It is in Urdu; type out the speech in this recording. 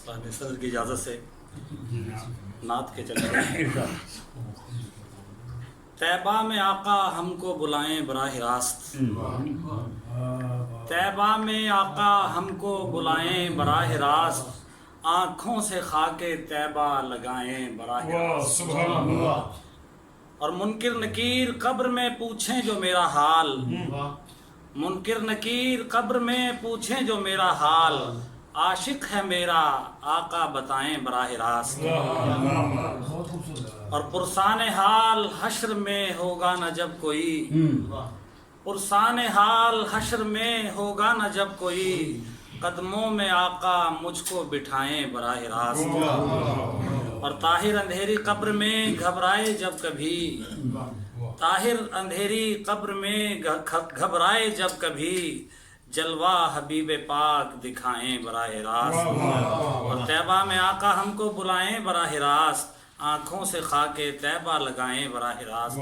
صاحب صدر کی اجازت سے نعت کے چلے طیبہ میں آقا ہم کو بلائیں براہ راست، طیبہ میں آقا ہم کو بلائیں براہ راست، آنکھوں سے خاک طیبہ لگائیں براہ راست، اور منکر نکیر قبر میں پوچھیں جو میرا حال، منکر نکیر قبر میں پوچھیں جو میرا حال، عاشق ہے میرا آقا بتائیں براہ راست، اور پرسان حال حشر میں ہوگا نہ جب کوئی، پرسان حال حشر میں ہوگا نہ جب کوئی، قدموں میں آقا مجھ کو بٹھائیں براہ راست، اور طاہر اندھیری قبر میں گھبرائے جب کبھی، طاہر اندھیری قبر میں گھبرائے جب کبھی، جلوہ حبیب پاک دکھائیں براہ راست، اور طیبہ میں آقا ہم کو بلائیں براہ راست، آنکھوں سے خاک طیبہ لگائیں براہ راست۔